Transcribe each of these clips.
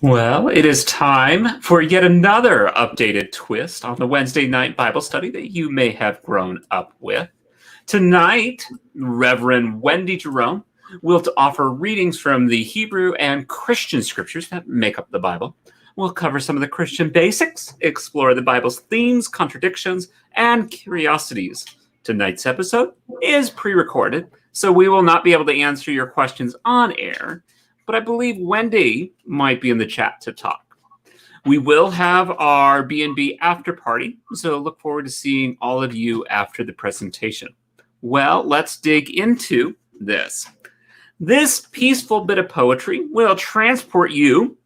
Well, it is time for yet another updated twist on the Wednesday night Bible study that you may have grown up with. Tonight, Reverend Wendy Jerome will offer readings from the Hebrew and Christian scriptures that make up the Bible. We'll cover some of the Christian basics, explore the Bible's themes, contradictions, and curiosities. Tonight's episode is pre-recorded, so we will not be able to answer your questions on air, but I believe Wendy might be in the chat to talk. We will have our B&B after party, so look forward to seeing all of you after the presentation. Well, let's dig into this. This peaceful bit of poetry will transport you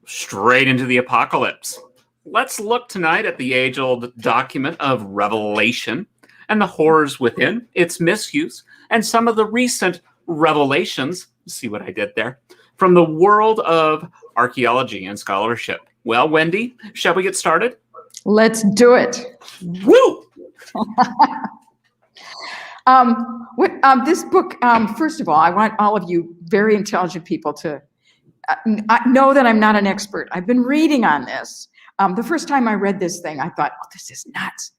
straight into the apocalypse. Let's look tonight at the age-old document of Revelation and the horrors within, its misuse, and some of the recent revelations, see what I did there, from the world of archaeology and scholarship. Well, Wendy, shall we get started? Let's do it. Woo! This book, first of all, I want all of you very intelligent people to know that I'm not an expert. I've been reading on this. The first time I read this thing, I thought, oh, this is nuts.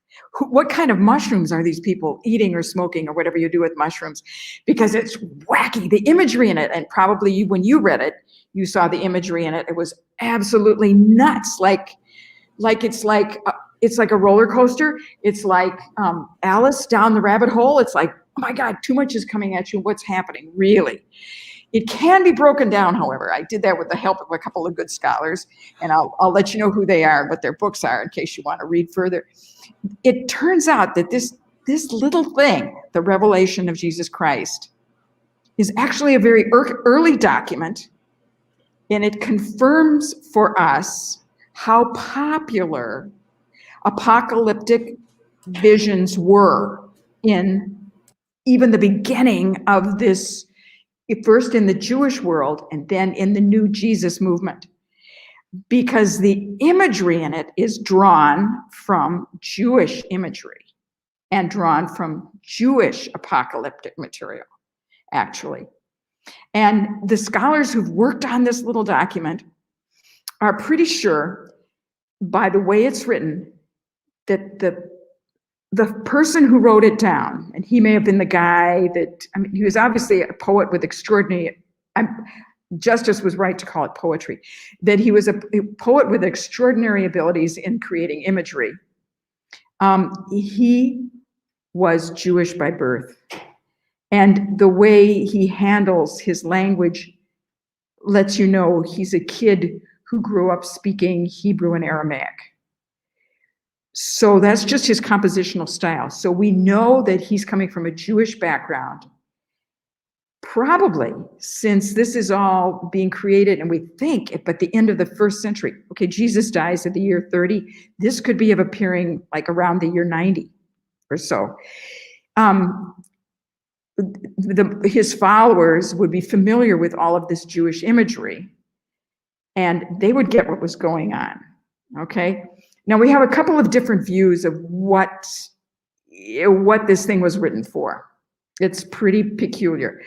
What kind of mushrooms are these people eating or smoking or whatever you do with mushrooms? Because it's wacky, the imagery in it. And probably when you read it, you saw the imagery in it. It was absolutely nuts. It's like a roller coaster. It's like Alice down the rabbit hole. It's like, oh my God, too much is coming at you. What's happening? Really? It can be broken down, however. I did that with the help of a couple of good scholars, and I'll let you know who they are and what their books are in case you want to read further. It turns out that this little thing, the revelation of Jesus Christ, is actually a very early document, and it confirms for us how popular apocalyptic visions were in even the beginning of this, first in the Jewish world and then in the new Jesus movement, because the imagery in it is drawn from Jewish imagery and drawn from Jewish apocalyptic material, actually. And the scholars who've worked on this little document are pretty sure, by the way it's written, that the person who wrote it down, and he may have been the guy that, I mean, he was obviously a poet with extraordinary, Justice was right to call it poetry, that he was a poet with extraordinary abilities in creating imagery. He was Jewish by birth. And the way he handles his language lets you know he's a kid who grew up speaking Hebrew and Aramaic. So that's just his compositional style. So we know that he's coming from a Jewish background, probably since this is all being created, and we think at the end of the first century. Okay, Jesus dies at the year 30. This could be of appearing like around the year 90 or so. His followers would be familiar with all of this Jewish imagery, and they would get what was going on, okay? Now, we have a couple of different views of what this thing was written for. It's pretty peculiar.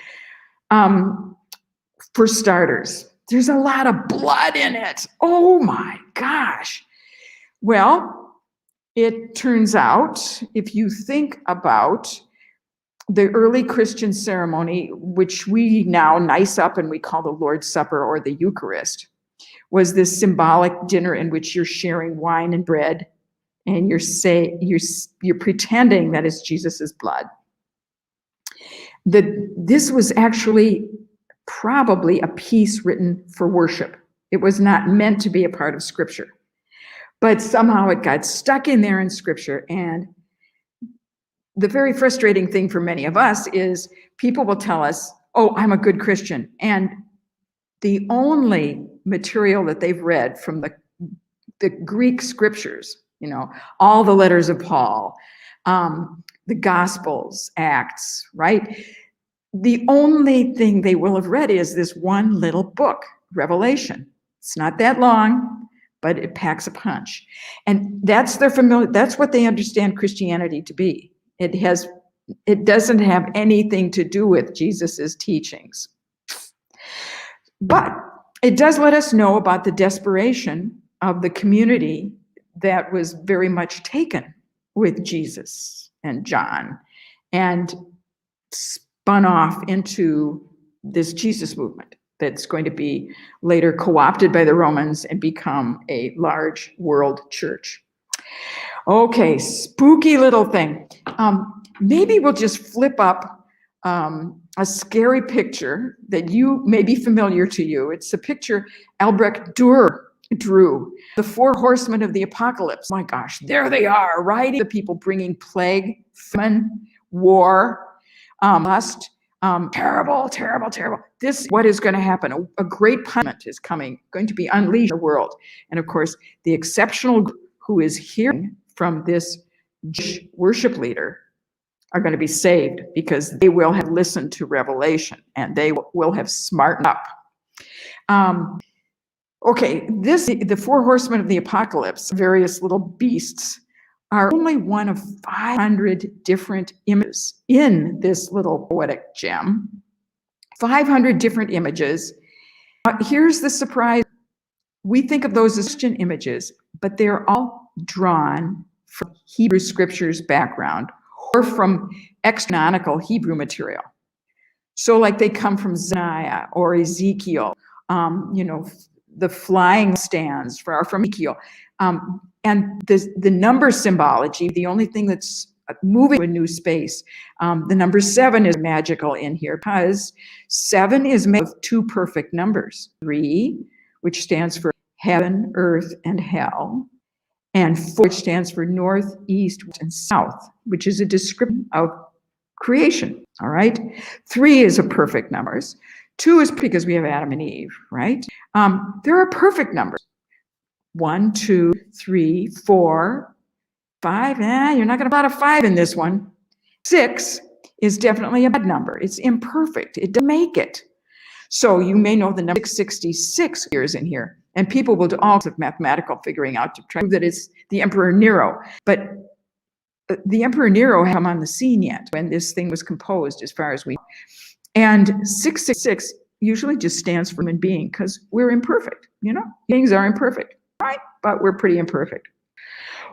For starters, there's a lot of blood in it. Oh my gosh. Well, it turns out, if you think about the early Christian ceremony, which we now nice up and we call the Lord's Supper or the Eucharist, was this symbolic dinner in which you're sharing wine and bread, and you're pretending that it's Jesus's blood. This was actually probably a piece written for worship. It was not meant to be a part of Scripture, but somehow it got stuck in there in Scripture. And the very frustrating thing for many of us is people will tell us, oh, I'm a good Christian, and the only material that they've read from the Greek scriptures, all the letters of Paul, the Gospels, Acts, right? The only thing they will have read is this one little book, Revelation. It's not that long, but it packs a punch. And that's what they understand Christianity to be. It doesn't have anything to do with Jesus's teachings. But it does let us know about the desperation of the community that was very much taken with Jesus and John and spun off into this Jesus movement that's going to be later co-opted by the Romans and become a large world church. Okay, spooky little thing. Maybe we'll just flip up a scary picture that you may be familiar to you. It's a picture Albrecht Durer drew, the 4 horsemen of the apocalypse. My gosh, there they are, riding the people, bringing plague, famine, war, lust. Terrible, terrible, terrible. This is what is going to happen. A great punishment is coming, going to be unleashed in the world. And of course, the exceptional group who is hearing from this Jewish worship leader are going to be saved because they will have listened to Revelation and they will have smartened up. Okay, the 4 horsemen of the apocalypse, various little beasts, are only one of 500 different images in this little poetic gem. 500 different images. Here's the surprise. We think of those as Christian images, but they're all drawn from Hebrew scriptures background or from extra-canonical Hebrew material. So like they come from Zephaniah or Ezekiel, the flying stands are from Ezekiel. And the number symbology, the only thing that's moving to a new space, the number 7 is magical in here because 7 is made of 2 perfect numbers. 3, which stands for heaven, earth, and hell, and 4, which stands for north, east, and south, which is a description of creation, all right? 3 is a perfect numbers. 2 is because we have Adam and Eve, right? There are perfect numbers. 1, 2, 3, 4, 5. You're not going to put a 5 in this one. 6 is definitely a bad number. It's imperfect. It doesn't make it. So you may know the number 666 appears in here, and people will do all sorts of mathematical figuring out to try to prove that it's the Emperor Nero. But the Emperor Nero hadn't come on the scene yet when this thing was composed, as far as we know. And 666 usually just stands for human being because we're imperfect. Beings are imperfect. Right, but we're pretty imperfect.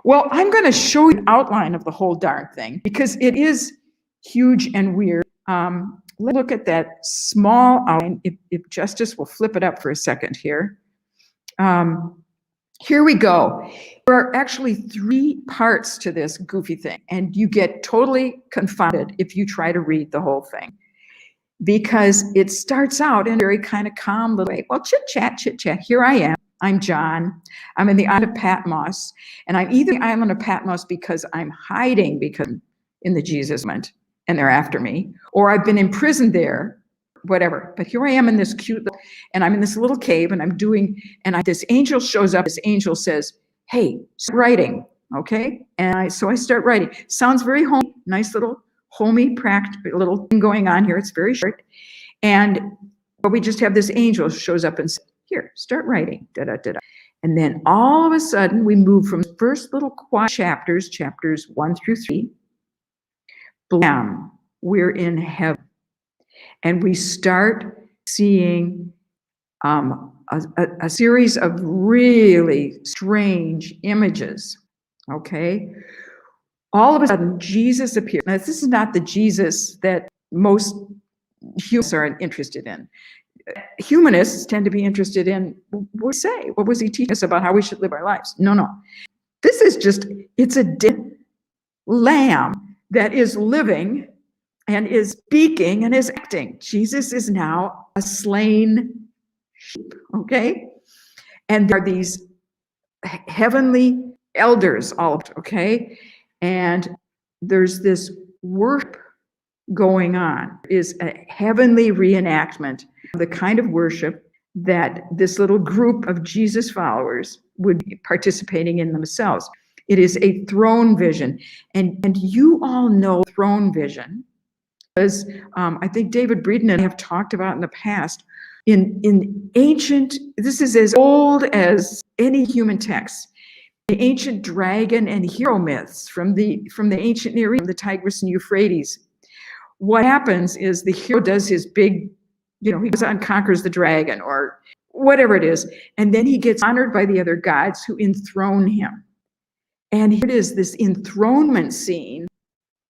Well, I'm going to show you an outline of the whole darn thing because it is huge and weird. Let's look at that small outline. If Justice will flip it up for a second here. Here we go. There are actually 3 parts to this goofy thing, and you get totally confounded if you try to read the whole thing because it starts out in a very kind of calm little way. Well, chit chat. Here I am. I'm John. I'm in the island of Patmos, and I'm either in the island of Patmos because I'm hiding because in the Jesus movement and they're after me, or I've been imprisoned there, whatever. But here I am in this and I'm in this little cave, and this angel shows up. This angel says, "Hey, start writing, okay?" And so I start writing. Sounds very homey, nice little homey, practical little thing going on here. It's very short, but we just have this angel shows up and says, "Here, start writing, da-da-da-da." And then all of a sudden, we move from the first little quiet chapters 1 through 3. Blam, we're in heaven. And we start seeing a series of really strange images, okay? All of a sudden, Jesus appears. Now, this is not the Jesus that most humanists are interested in. Humanists tend to be interested in, what was he teaching us about how we should live our lives? No. This is it's a dead lamb that is living and is speaking and is acting. Jesus is now a slain sheep, okay? And there are these heavenly elders, okay? And there's this worship going on, is a heavenly reenactment of the kind of worship that this little group of Jesus followers would be participating in themselves. It is a throne vision. And you all know throne vision, because I think David Breeden and I have talked about in the past, in ancient, this is as old as any human text, the ancient dragon and hero myths from the ancient Near East, the Tigris and Euphrates. What happens is the hero does his big, he goes out and conquers the dragon, or whatever it is. And then he gets honored by the other gods who enthrone him. And here it is, this enthronement scene,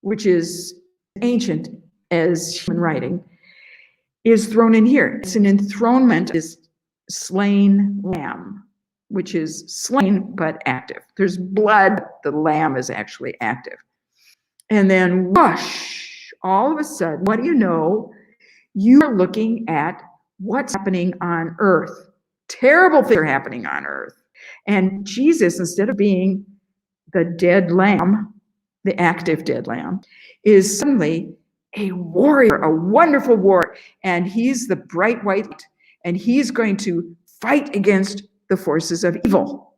which is ancient as human writing, is thrown in here. It's an enthronement, is slain lamb, which is slain but active. There's blood, the lamb is actually active. And then whoosh, all of a sudden, what do you know? You are looking at what's happening on earth. Terrible things are happening on earth. And Jesus, instead of being the dead lamb, the active dead lamb, is suddenly a warrior, a wonderful warrior. And he's the bright white light, and he's going to fight against the forces of evil.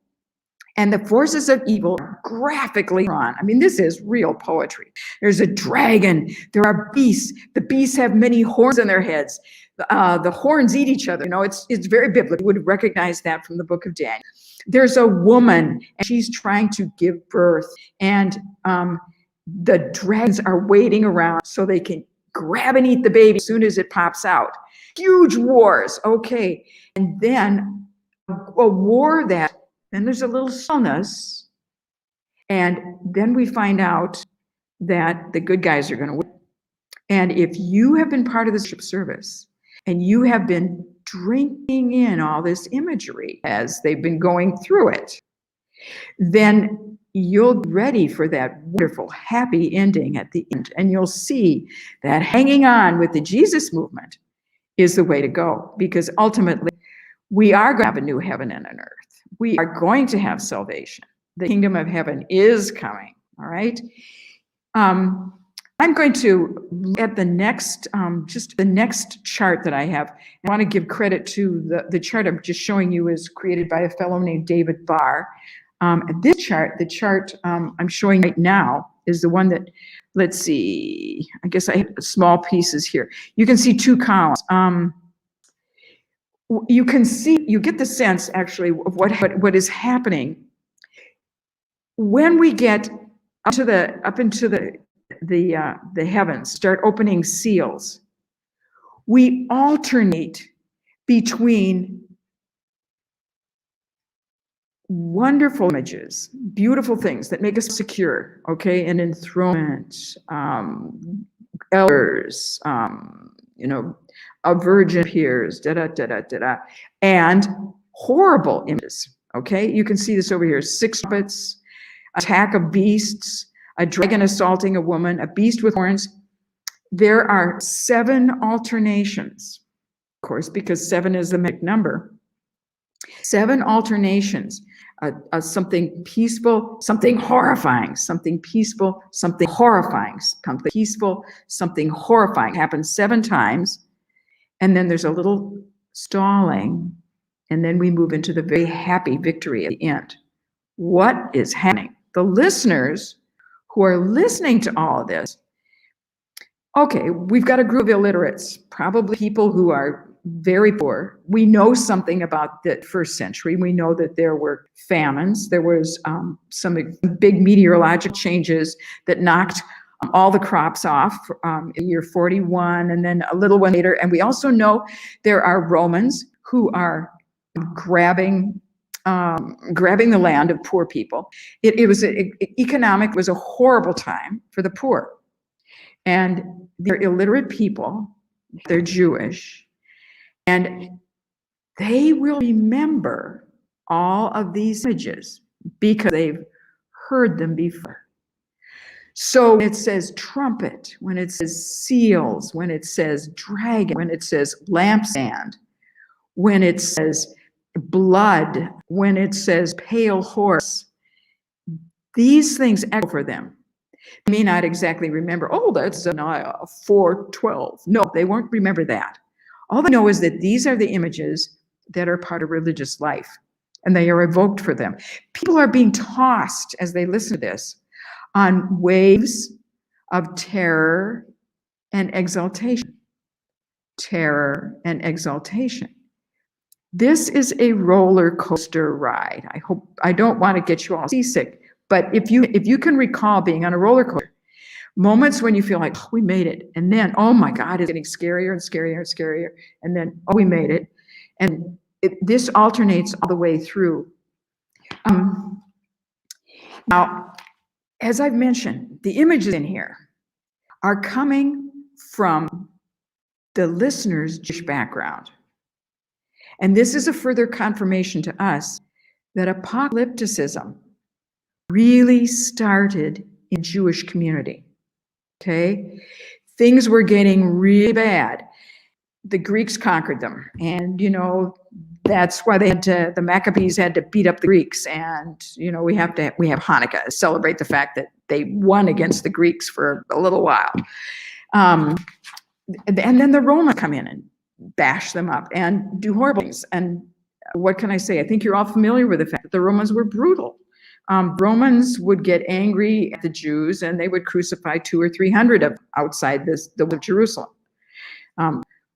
And the forces of evil are graphically drawn. I mean, this is real poetry. There's a dragon. There are beasts. The beasts have many horns on their heads. The horns eat each other. You know, it's very biblical. You would recognize that from the book of Daniel. There's a woman, and she's trying to give birth. And the dragons are waiting around so they can grab and eat the baby as soon as it pops out. Huge wars. Okay. And then a war that, then there's a little stillness, and then we find out that the good guys are going to win. And if you have been part of the worship service and you have been drinking in all this imagery as they've been going through it, then you'll be ready for that wonderful, happy ending at the end. And you'll see that hanging on with the Jesus movement is the way to go, because ultimately we are going to have a new heaven and an earth. We are going to have salvation. The kingdom of heaven is coming, all right? I'm going to look at the next, just the next chart that I have. I want to give credit to the chart I'm just showing you is created by a fellow named David Barr. This chart, the chart I'm showing right now, is the one that, let's see, I guess I have small pieces here. You can see two columns. You can see, you get the sense actually of what is happening when we get up into the heavens, start opening seals. We alternate between wonderful images, beautiful things that make us secure, okay, and enthronement, elders, a virgin appears, and horrible images, okay? You can see this over here, 6 trumpets, attack of beasts, a dragon assaulting a woman, a beast with horns. There are 7 alternations, of course, because 7 is the magic number. 7 alternations, something peaceful, something horrifying, something peaceful, something horrifying, something peaceful, something horrifying. It happens 7 times. And then there's a little stalling, and then we move into the very happy victory at the end. What is happening? The listeners who are listening to all of this, okay, we've got a group of illiterates, probably people who are very poor. We know something about the first century. We know that there were famines. There was some big meteorological changes that knocked all the crops off in year 41, and then a little one later. And we also know there are Romans who are grabbing the land of poor people. It was economic was a horrible time for the poor, and they're illiterate people. They're Jewish, and they will remember all of these images because they've heard them before. So when it says trumpet, when it says seals, when it says dragon, when it says lampstand, when it says blood, when it says pale horse, these things echo for them. They may not exactly remember, oh, that's Isaiah 4:12. No, they won't remember that. All they know is that these are the images that are part of religious life, and they are evoked for them. People are being tossed as they listen to this on waves of terror and exaltation. Terror and exaltation. This is a roller coaster ride. I don't want to get you all seasick, but if you can recall being on a roller coaster, moments when you feel like, oh, we made it, and then, oh my God, it's getting scarier and scarier and scarier, and then, oh, we made it, and this alternates all the way through. Now, as I've mentioned, the images in here are coming from the listener's Jewish background. And this is a further confirmation to us that apocalypticism really started in Jewish community. Okay? Things were getting really bad. The Greeks conquered them. And, that's why the Maccabees had to beat up the Greeks. And, we have Hanukkah to celebrate the fact that they won against the Greeks for a little while. And then the Romans come in and bash them up and do horrible things. And what can I say? I think you're all familiar with the fact that the Romans were brutal. Romans would get angry at the Jews and they would crucify 200 or 300 of outside the Jerusalem.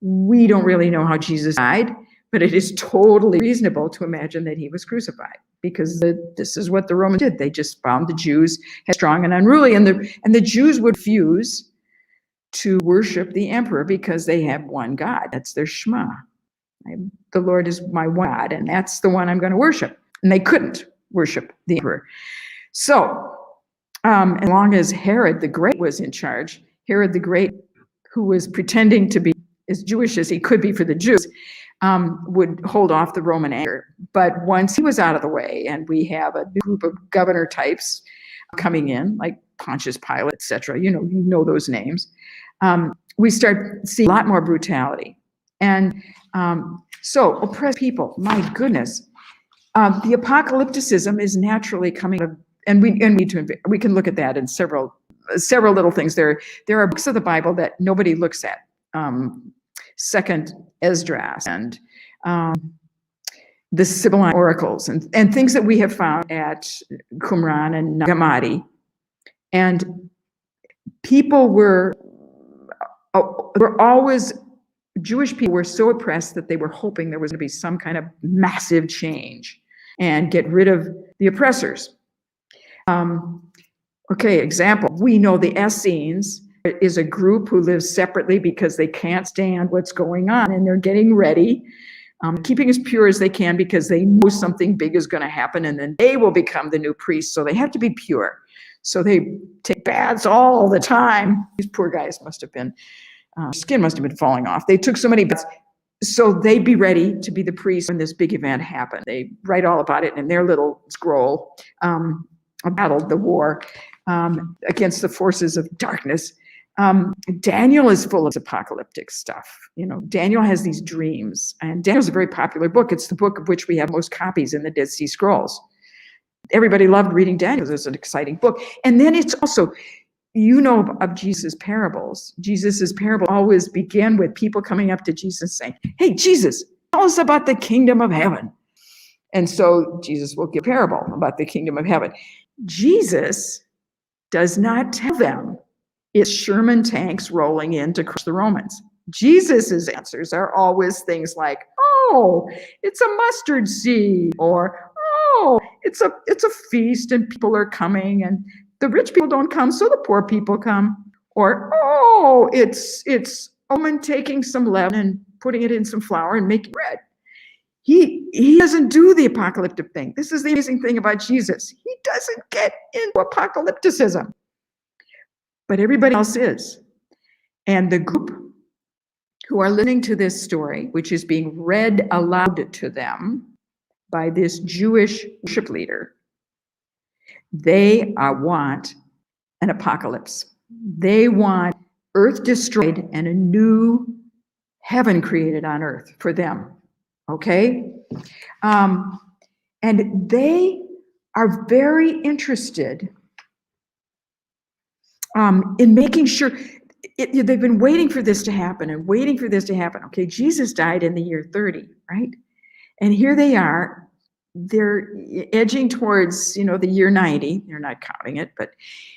We don't really know how Jesus died, but it is totally reasonable to imagine that he was crucified, because this is what the Romans did. They just found the Jews headstrong and unruly, and the Jews would refuse to worship the emperor because they have one God. That's their Shema. The Lord is my one God, and that's the one I'm going to worship. And they couldn't worship the emperor. So, as long as Herod the Great was in charge, Herod the Great, who was pretending to be as Jewish as he could be for the Jews, would hold off the Roman anger. But once he was out of the way, and we have a new group of governor types coming in, like Pontius Pilate, etc., you know those names, we start seeing a lot more brutality. And so oppressed people, my goodness, the apocalypticism is naturally coming out of, and we can look at that in several little things. There are books of the Bible that nobody looks at. Second Esdras and the Sibylline oracles and things that we have found at Qumran and Nag Hammadi. And people were always, Jewish people were so oppressed that they were hoping there was going to be some kind of massive change and get rid of the oppressors. Example, we know the Essenes is a group who lives separately because they can't stand what's going on, and they're getting ready, keeping as pure as they can because they know something big is going to happen, and then they will become the new priests, so they have to be pure. So they take baths all the time. These poor guys must have been, skin must have been falling off. They took so many baths, so they'd be ready to be the priests when this big event happened. They write all about it in their little scroll, about the war against the forces of darkness. Daniel is full of apocalyptic stuff. Daniel has these dreams, and Daniel's a very popular book. It's the book of which we have most copies in the Dead Sea Scrolls. Everybody loved reading Daniel. It's an exciting book. And then it's also, of Jesus' parables. Jesus' parables always begin with people coming up to Jesus saying, "Hey, Jesus, tell us about the kingdom of heaven." And so Jesus will give a parable about the kingdom of heaven. Jesus does not tell them it's Sherman tanks rolling in to crush the Romans. Jesus's answers are always things like, "Oh, it's a mustard seed," or, "Oh, it's a feast and people are coming, and the rich people don't come, so the poor people come," or, "Oh, it's a woman taking some leaven and putting it in some flour and making bread." He doesn't do the apocalyptic thing. This is the amazing thing about Jesus. He doesn't get into apocalypticism. But everybody else is. And the group who are listening to this story, which is being read aloud to them by this Jewish worship leader, they want an apocalypse. They want earth destroyed and a new heaven created on earth for them. Okay? And they are very interested in making sure, they've been waiting for this to happen and waiting for this to happen. Okay, Jesus died in the year 30, right? And here they are, they're edging towards, the year 90. They're not counting it, but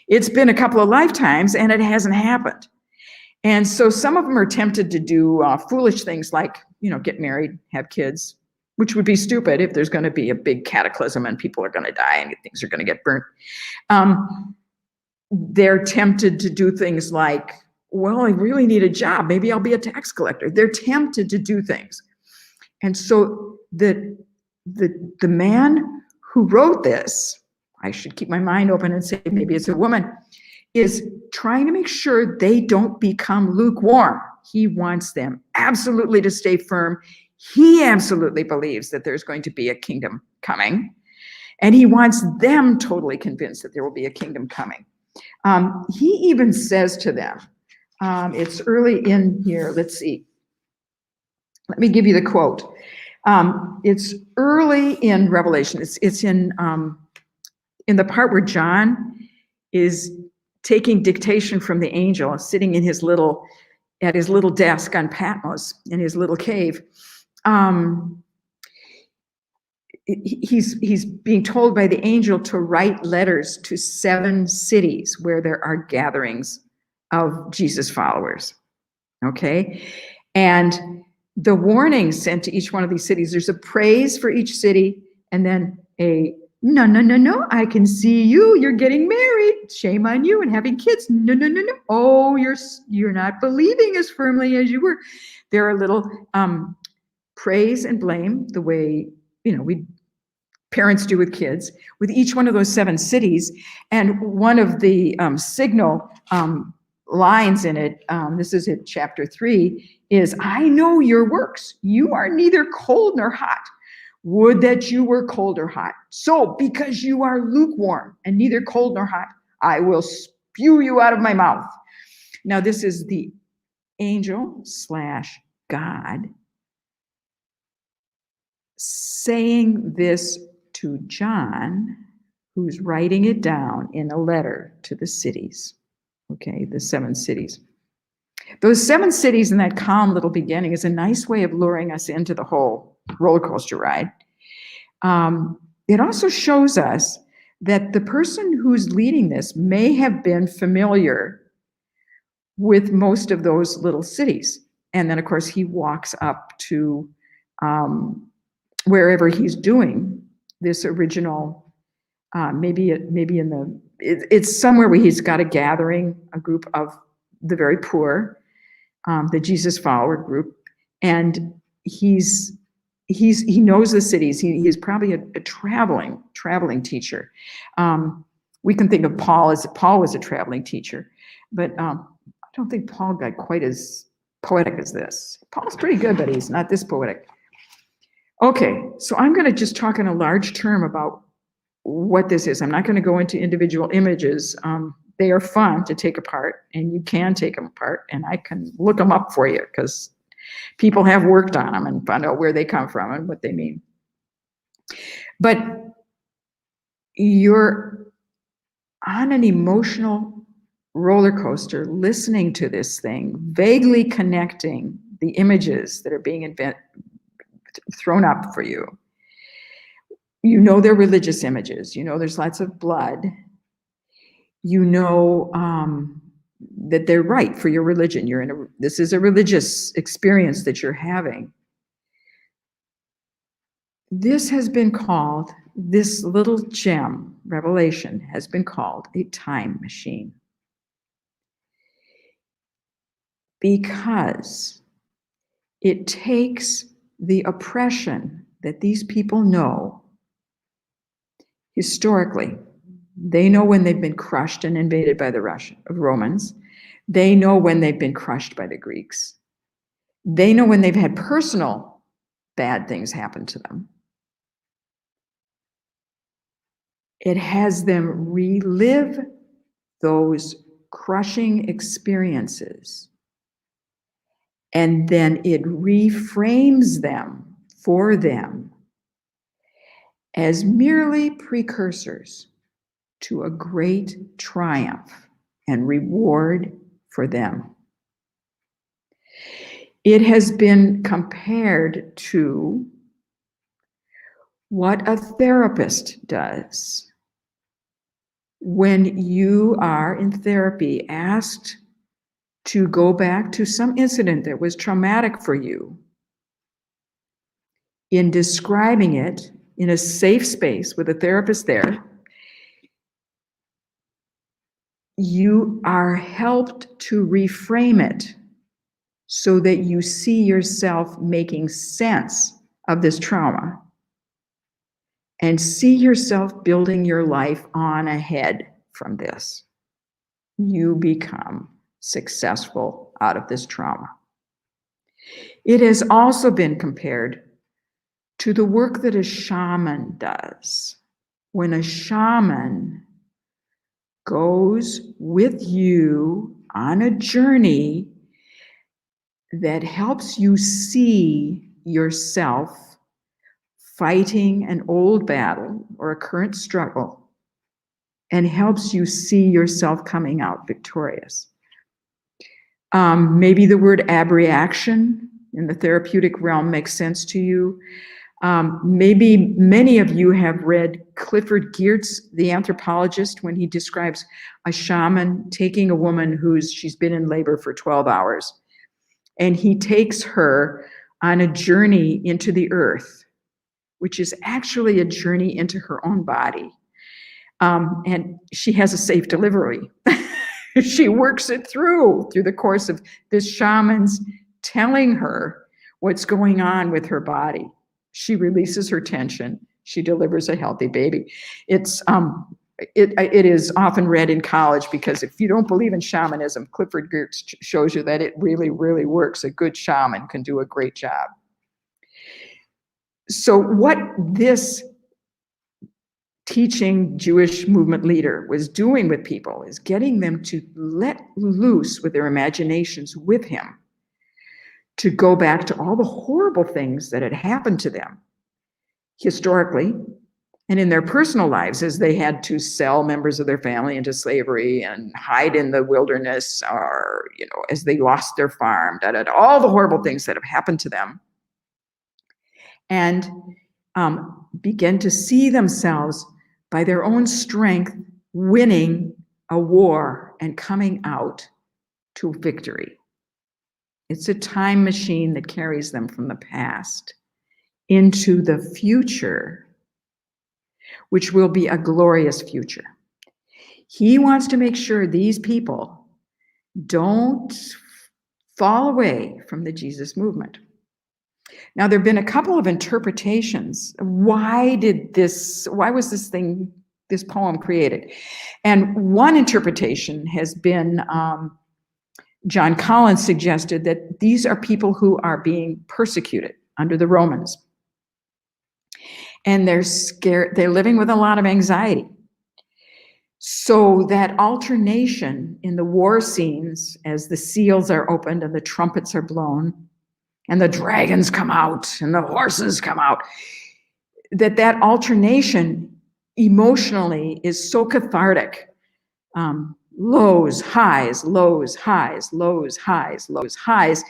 it's been a couple of lifetimes and it hasn't happened. And so some of them are tempted to do foolish things like, get married, have kids, which would be stupid if there's going to be a big cataclysm and people are going to die and things are going to get burnt. They're tempted to do things like, well, I really need a job. Maybe I'll be a tax collector. They're tempted to do things. And so that the man who wrote this, I should keep my mind open and say maybe it's a woman, is trying to make sure they don't become lukewarm. He wants them absolutely to stay firm. He absolutely believes that there's going to be a kingdom coming. And he wants them totally convinced that there will be a kingdom coming. He even says to them, it's early in here, let's see. Let me give you the quote. It's early in Revelation. It's in the part where John is taking dictation from the angel, sitting in at his little desk on Patmos in his little cave. He's being told by the angel to write letters to 7 cities where there are gatherings of Jesus followers. Okay, and the warning sent to each one of these cities, there's a praise for each city, and then a no, I can see you're getting married, shame on you, and having kids, no, oh, you're not believing as firmly as you were. There are little praise and blame, the way parents do with kids, with each one of those 7 cities. And one of the signal lines in it, this is in chapter 3, is, I know your works. You are neither cold nor hot. Would that you were cold or hot. So because you are lukewarm and neither cold nor hot, I will spew you out of my mouth. Now this is the angel / God saying this to John, who's writing it down in a letter to the cities. Okay, the 7 cities. Those 7 cities in that calm little beginning is a nice way of luring us into the whole roller coaster ride. It also shows us that the person who's leading this may have been familiar with most of those little cities. And then, of course, he walks up to wherever he's doing this original, maybe it's somewhere where he's got a gathering, a group of the very poor, the Jesus follower group, and he knows the cities. He's probably a traveling teacher. We can think of Paul was a traveling teacher, but I don't think Paul got quite as poetic as this. Paul's pretty good, but he's not this poetic. Okay, so I'm going to just talk in a large term about what this is. I'm not going to go into individual images. They are fun to take apart, and you can take them apart, and I can look them up for you because people have worked on them and found out where they come from and what they mean. But you're on an emotional roller coaster listening to this thing, vaguely connecting the images that are being thrown up for you. You know they're religious images. You know there's lots of blood. You know that they're right for your religion. This is a religious experience that you're having. This has been called, this little gem, Revelation, has been called a time machine. Because it takes the oppression that these people know historically. They know when they've been crushed and invaded by the Romans. They know when they've been crushed by the Greeks. They know when they've had personal bad things happen to them. It has them relive those crushing experiences, and then it reframes them for them as merely precursors to a great triumph and reward for them. It has been compared to what a therapist does when you are in therapy asked to go back to some incident that was traumatic for you. In describing it in a safe space with a therapist there, you are helped to reframe it so that you see yourself making sense of this trauma and see yourself building your life on ahead from this. You become successful out of this trauma. It has also been compared to the work that a shaman does. When a shaman goes with you on a journey that helps you see yourself fighting an old battle or a current struggle and helps you see yourself coming out victorious. Maybe the word abreaction in the therapeutic realm makes sense to you. Maybe many of you have read Clifford Geertz, the anthropologist, when he describes a shaman taking a woman she's been in labor for 12 hours. And he takes her on a journey into the earth, which is actually a journey into her own body. And she has a safe delivery. She works it through the course of this shaman's telling her what's going on with her body. She releases her tension. She delivers a healthy baby. It is often read in college because if you don't believe in shamanism, Clifford Geertz shows you that it really, really works. A good shaman can do a great job. So what this teaching Jewish movement leader was doing with people is getting them to let loose with their imaginations with him, to go back to all the horrible things that had happened to them historically and in their personal lives, as they had to sell members of their family into slavery and hide in the wilderness, or, as they lost their farm, all the horrible things that have happened to them, and begin to see themselves by their own strength winning a war and coming out to victory. It's a time machine that carries them from the past into the future, which will be a glorious future. He wants to make sure these people don't fall away from the Jesus movement. Now, there have been a couple of interpretations. Why was this poem created? And one interpretation has been, John Collins suggested that these are people who are being persecuted under the Romans. And they're scared, they're living with a lot of anxiety. So that alternation in the war scenes, as the seals are opened and the trumpets are blown, and the dragons come out and the horses come out, that alternation emotionally is so cathartic. Lows, highs, lows, highs, lows, highs, lows, highs,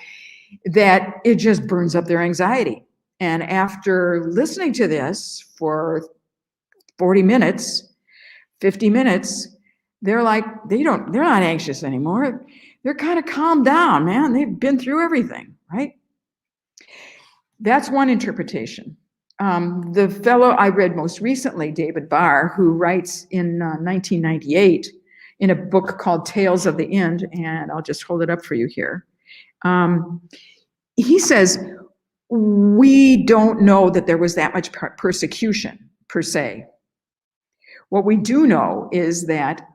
that it just burns up their anxiety. And after listening to this for 40 minutes, 50 minutes, they're like, they're not anxious anymore. They're kind of calmed down, man. They've been through everything, right? That's one interpretation. The fellow I read most recently, David Barr, who writes in 1998 in a book called Tales of the End, and I'll just hold it up for you here. He says, we don't know that there was that much persecution per se. What we do know is that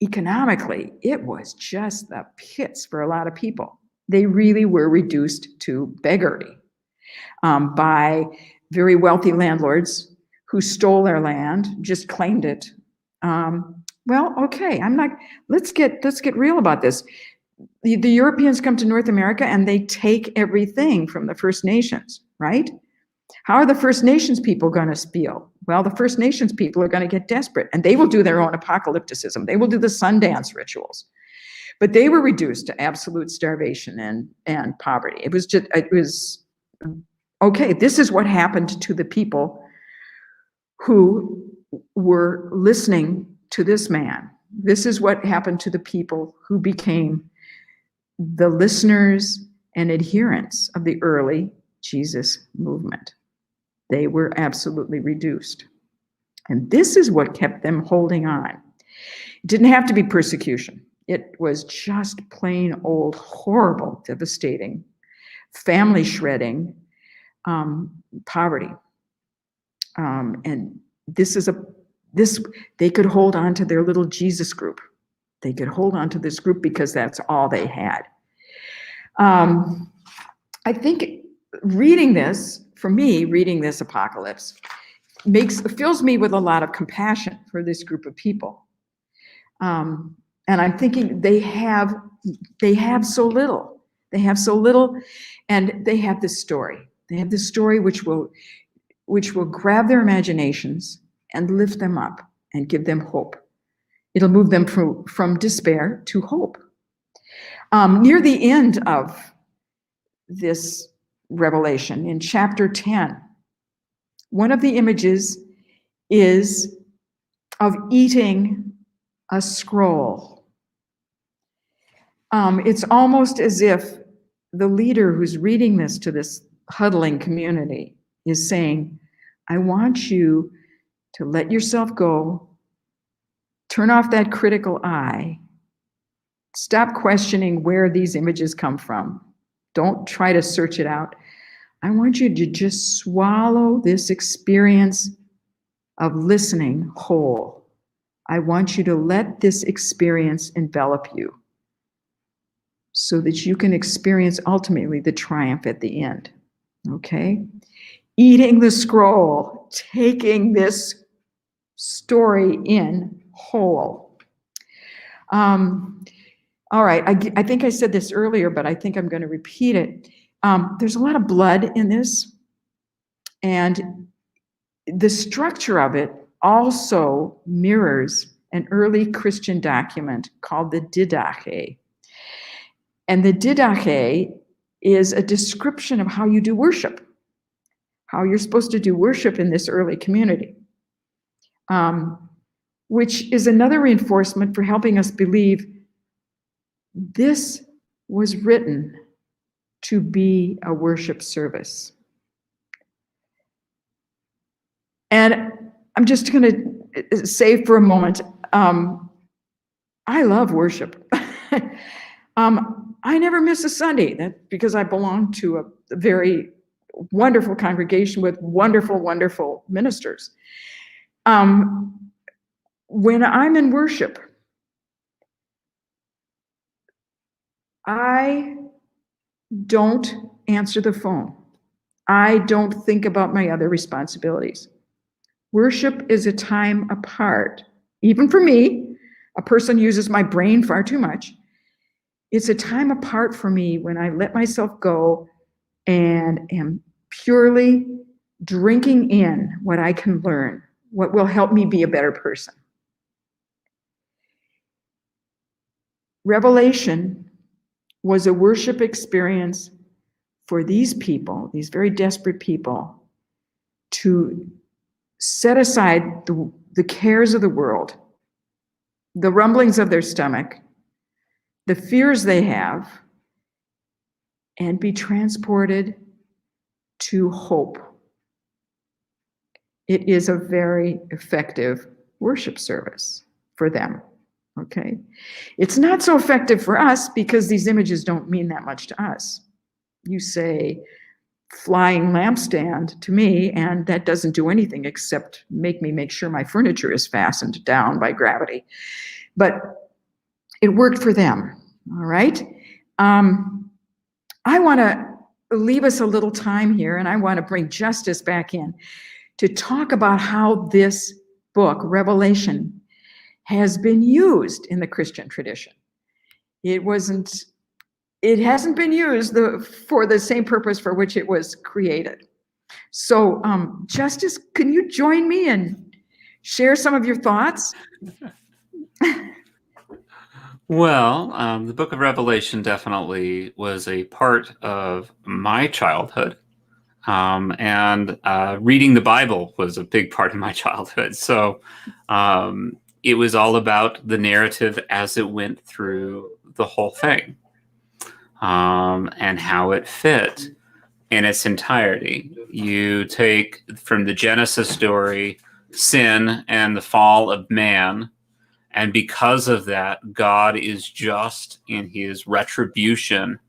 economically, it was just the pits for a lot of people. They really were reduced to beggary by very wealthy landlords who stole their land, just claimed it. Well, okay, let's get real about this. The Europeans come to North America and they take everything from the First Nations, right? How are the First Nations people going to feel? Well, the First Nations people are going to get desperate, and they will do their own apocalypticism. They will do the Sundance rituals. But they were reduced to absolute starvation and poverty. It was okay, this is what happened to the people who were listening to this man. This is what happened to the people who became the listeners and adherents of the early Jesus movement. They were absolutely reduced. And this is what kept them holding on. It didn't have to be persecution. It was just plain old, horrible, devastating, family shredding, poverty. And they could hold on to their little Jesus group. They could hold on to this group because that's all they had. I think reading this apocalypse fills me with a lot of compassion for this group of people. And I'm thinking they have so little. They have so little, and they have this story. They have this story which will grab their imaginations and lift them up and give them hope. It'll move them from despair to hope. Near the end of this revelation, in chapter 10, one of the images is of eating a scroll. It's almost as if the leader who's reading this to this huddling community is saying, I want you to let yourself go, turn off that critical eye, stop questioning where these images come from. Don't try to search it out. I want you to just swallow this experience of listening whole. I want you to let this experience envelop you so that you can experience ultimately the triumph at the end. Okay? Eating the scroll, taking this story in whole. All right, I think I said this earlier, but I think I'm going to repeat it. There's a lot of blood in this, and the structure of it also mirrors an early Christian document called the Didache. And the Didache is a description of how you do worship, how you're supposed to do worship in this early community, which is another reinforcement for helping us believe this was written to be a worship service. And I'm just going to say for a moment, I love worship. I never miss a Sunday. That's because I belong to a very wonderful congregation with wonderful, wonderful ministers. When I'm in worship, I don't answer the phone. I don't think about my other responsibilities. Worship is a time apart. Even for me, a person uses my brain far too much. It's a time apart for me when I let myself go and am purely drinking in what I can learn, what will help me be a better person. Revelation was a worship experience for these people, these very desperate people, to set aside the cares of the world, the rumblings of their stomach, the fears they have, and be transported to hope. It is a very effective worship service for them, okay? It's not so effective for us because these images don't mean that much to us. You say flying lampstand to me, and that doesn't do anything except make sure my furniture is fastened down by gravity. But it worked for them, all right? I want to leave us a little time here, and I want to bring Justice back in to talk about how this book, Revelation, has been used in the Christian tradition. It hasn't been used for the same purpose for which it was created. So, Justice, can you join me and share some of your thoughts? Well, the book of Revelation definitely was a part of my childhood. And reading the Bible was a big part of my childhood. So it was all about the narrative as it went through the whole thing, and how it fit in its entirety. You take from the Genesis story, sin and the fall of man, and because of that, God is just in his retribution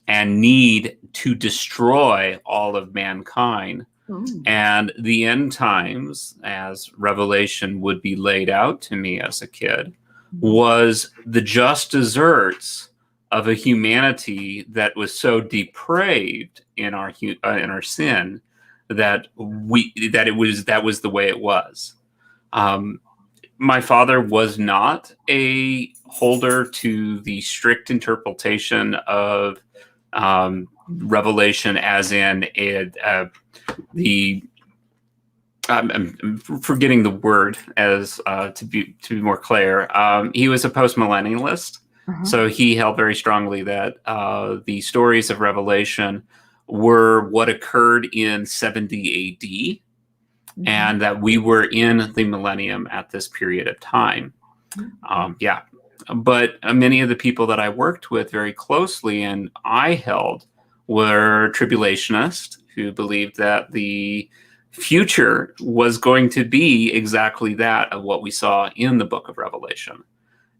and need to destroy all of mankind. And the end times, as Revelation would be laid out to me as a kid, was the just desserts of a humanity that was so depraved in our sin that that was the way it was. My father was not a holder to the strict interpretation of Revelation, as in I'm forgetting the word as to be more clear. He was a postmillennialist, so he held very strongly that the stories of Revelation were what occurred in 70 AD, and that we were in the millennium at this period of time. But many of the people that I worked with very closely and I held were tribulationists who believed that the future was going to be exactly that of what we saw in the book of Revelation.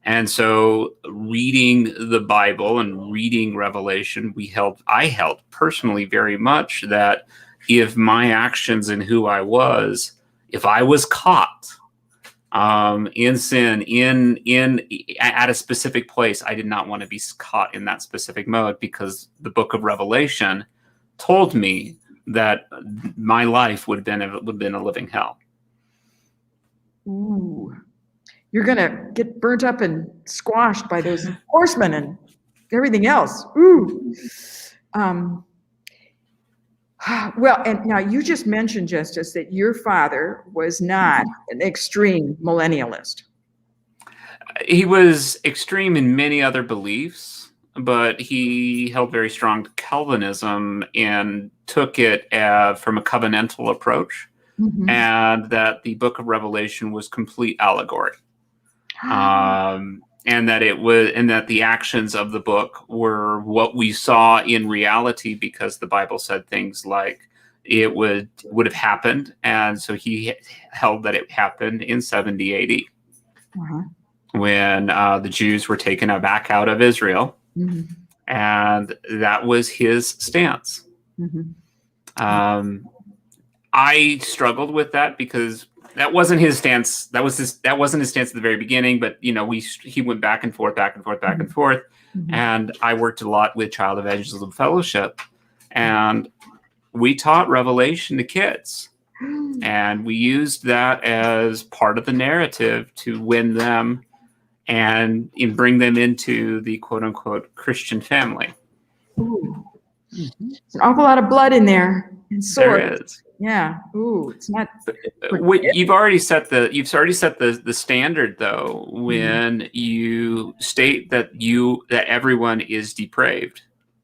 And so reading the Bible and reading Revelation, I held personally very much that if my actions and who I was, if I was caught in sin, at a specific place, I did not want to be caught in that specific mode, because the book of Revelation told me that my life would have been a living hell. Ooh, you're gonna get burnt up and squashed by those horsemen and everything else. Ooh. Well, and now you just mentioned, Justice, that your father was not an extreme millennialist. He was extreme in many other beliefs, but he held very strong to Calvinism and took it from a covenantal approach, and that the book of Revelation was complete allegory. And that the actions of the book were what we saw in reality, because the Bible said things like it would have happened. And so he held that it happened in 70 AD when the Jews were taken back out of Israel. And that was his stance. I struggled with that because that wasn't his stance. That wasn't his stance at the very beginning. But he went back and forth. And I worked a lot with Child Evangelism Fellowship, and we taught Revelation to kids, and we used that as part of the narrative to win them and bring them into the quote unquote Christian family. There's an awful lot of blood in there. And there is. Yeah. Ooh, it's not. You've already set the standard, though, when you state that everyone is depraved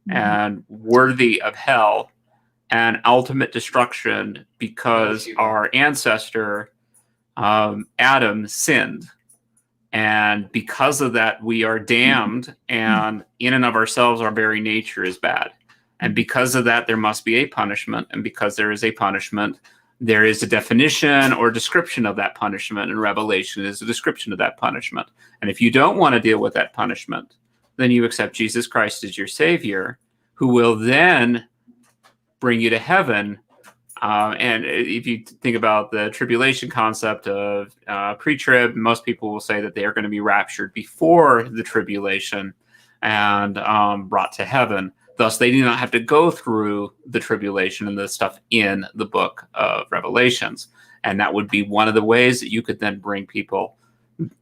and worthy of hell and ultimate destruction because our ancestor Adam sinned, and because of that we are damned, and in and of ourselves our very nature is bad. And because of that, there must be a punishment. And because there is a punishment, there is a definition or description of that punishment. And Revelation is a description of that punishment. And if you don't want to deal with that punishment, then you accept Jesus Christ as your Savior, who will then bring you to heaven. And if you think about the tribulation concept of pre-trib, most people will say that they are going to be raptured before the tribulation and brought to heaven. Thus, they do not have to go through the tribulation and the stuff in the book of Revelations. And that would be one of the ways that you could then bring people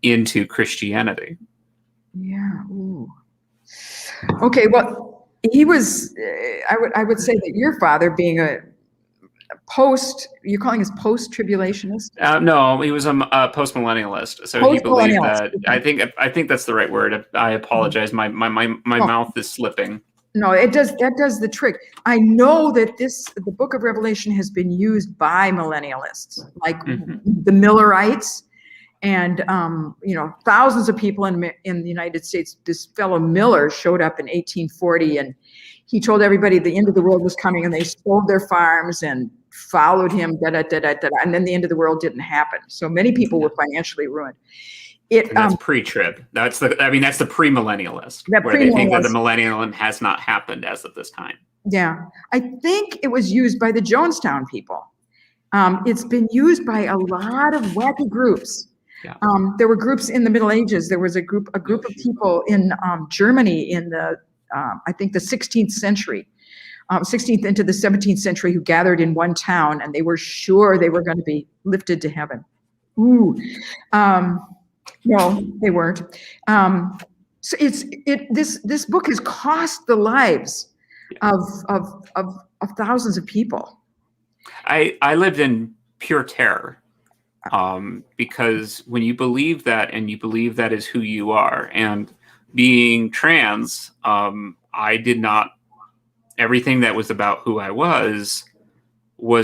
into Christianity. Yeah. Ooh. Okay. Well, he was, I would say that your father, being you're calling us post-tribulationist? No, he was a post-millennialist. So he believed that, I think that's the right word. I apologize. My mouth is slipping. No, that does the trick. I know that the book of Revelation has been used by millennialists, like the Millerites, and thousands of people in the United States. This fellow Miller showed up in 1840, and he told everybody the end of the world was coming, and they sold their farms and followed him, and then the end of the world didn't happen. So many people were financially ruined. And that's pre-trib. That's the premillennialist, where they think that the millennium has not happened as of this time. Yeah, I think it was used by the Jonestown people. It's been used by a lot of wacky groups. Yeah. There were groups in the Middle Ages. There was a group of people in Germany in the I think the 16th century, 16th into the 17th century, who gathered in one town, and they were sure they were going to be lifted to heaven. Ooh, no, they weren't. So this book has cost the lives of thousands of people. I lived in pure terror, because when you believe that, and you believe that is who you are, and being trans, I did not, everything that was about who I was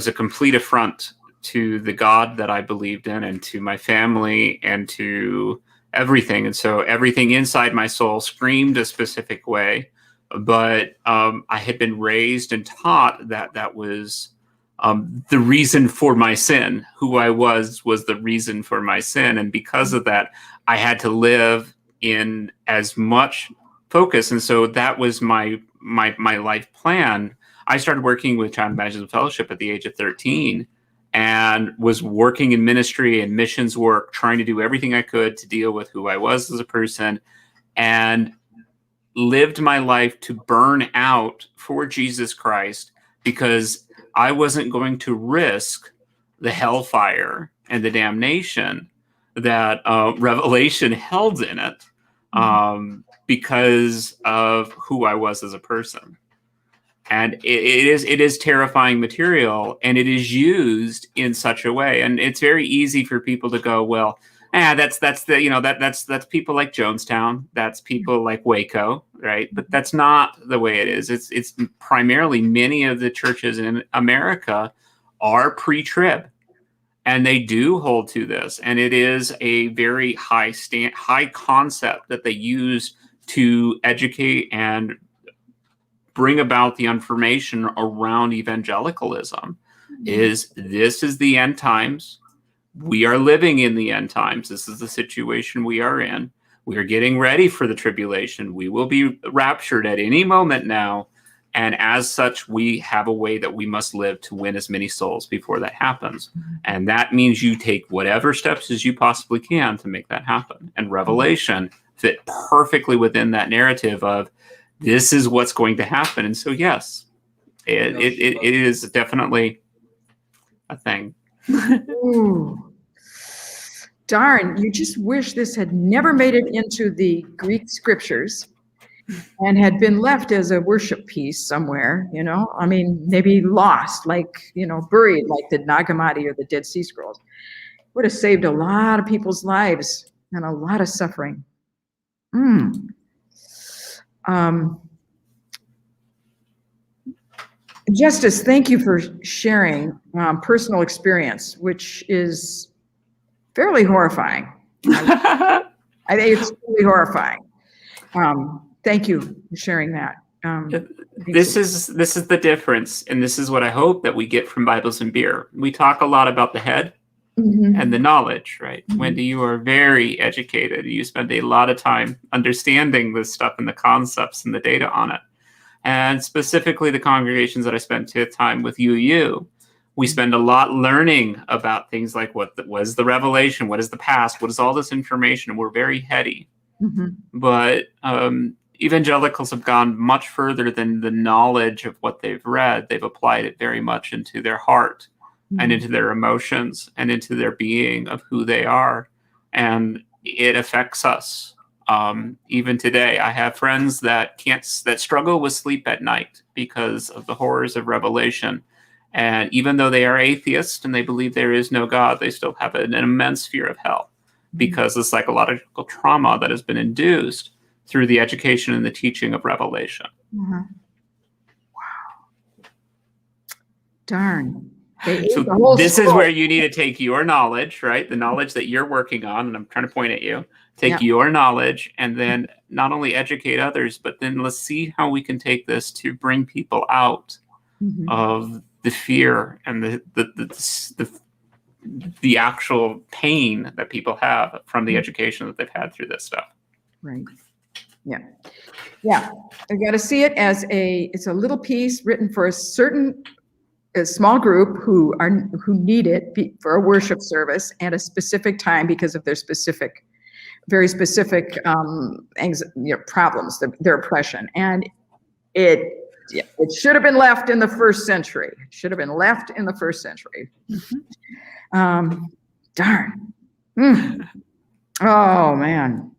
a complete affront to the God that I believed in, and to my family, and to everything. And so everything inside my soul screamed a specific way. But I had been raised and taught that that was the reason for my sin. Who I was the reason for my sin. And because of that, I had to live in as much focus. And so that was my life plan. I started working with Child Evangelism Fellowship at the age of 13, and was working in ministry and missions work, trying to do everything I could to deal with who I was as a person, and lived my life to burn out for Jesus Christ, because I wasn't going to risk the hellfire and the damnation that Revelation held in it, because of who I was as a person. And it is terrifying material, and it is used in such a way. And it's very easy for people to go, well, that's people like Jonestown, that's people like Waco, right? But that's not the way it is. It's primarily, many of the churches in America are pre-trib, and they do hold to this. And it is a very high concept that they use to educate and bring about the information around evangelicalism. This is the end times. We are living in the end times. This is the situation we are in. We are getting ready for the tribulation. We will be raptured at any moment now. And as such, we have a way that we must live to win as many souls before that happens. And that means you take whatever steps as you possibly can to make that happen. And Revelation fit perfectly within that narrative of, this is what's going to happen. And so, yes, it is definitely a thing. Ooh. Darn, you just wish this had never made it into the Greek scriptures and had been left as a worship piece somewhere, I mean, maybe lost, like, buried, like the Nag Hammadi or the Dead Sea Scrolls. Would have saved a lot of people's lives and a lot of suffering. Justice, thank you for sharing personal experience, which is fairly horrifying. I think it's really horrifying. Thank you for sharing that. This is the difference, and this is what I hope that we get from Bibles and Beer. We talk a lot about the head and the knowledge, right? Wendy, you are very educated. You spend a lot of time understanding this stuff and the concepts and the data on it. And specifically the congregations that I spent time with UU, we spend a lot learning about things like what is the revelation, what is the past, what is all this information, and we're very heady. But evangelicals have gone much further than the knowledge of what they've read. They've applied it very much into their heart and into their emotions and into their being of who they are. And it affects us. Even today, I have friends that struggle with sleep at night because of the horrors of Revelation. And even though they are atheists and they believe there is no God, they still have an immense fear of hell because of the psychological trauma that has been induced through the education and the teaching of Revelation. Wow. Darn. So this is where you need to take your knowledge, right? The knowledge that you're working on, and I'm trying to point at you. Take your knowledge and then not only educate others, but then let's see how we can take this to bring people out of the fear and the the actual pain that people have from the education that they've had through this stuff. Right. Yeah. Yeah. You got to see it as it's a little piece written for a small group who need it for a worship service at a specific time because of their very specific problems, their oppression. And it should have been left in the first century. It should have been left in the first century. Darn. Oh man.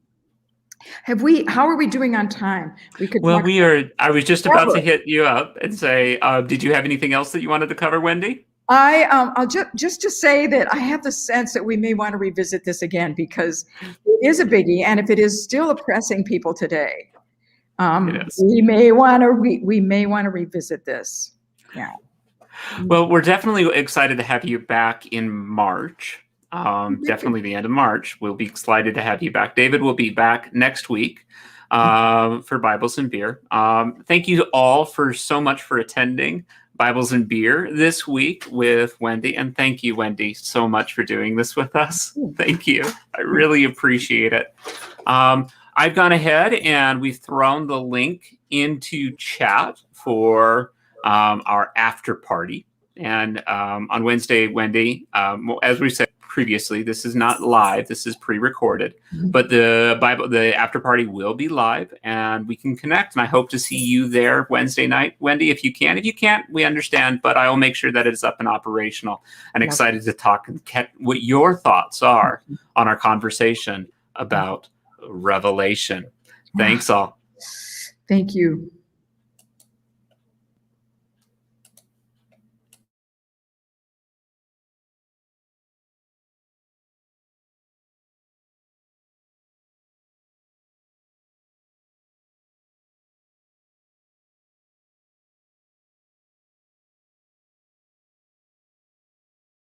How are we doing on time? I was just about to hit you up and say, did you have anything else that you wanted to cover, Wendy? I'll just to say that I have the sense that we may want to revisit this again because it is a biggie, and if it is still oppressing people today, we may want to revisit this. Yeah. Well, we're definitely excited to have you back in March. Definitely the end of March. We'll be excited to have you back. David will be back next week for Bibles and Beer. Thank you all so much for attending Bibles and Beer this week with Wendy. And thank you, Wendy, so much for doing this with us. Thank you. I really appreciate it. I've gone ahead and we've thrown the link into chat for our after party. And on Wednesday, Wendy, as we said previously, this is not live. This is pre-recorded, but the after party will be live, and we can connect. And I hope to see you there Wednesday night, Wendy, if you can. If you can't, we understand, but I will make sure that it's up and operational. And excited to talk and get what your thoughts are on our conversation about Revelation. Thanks all. Thank you.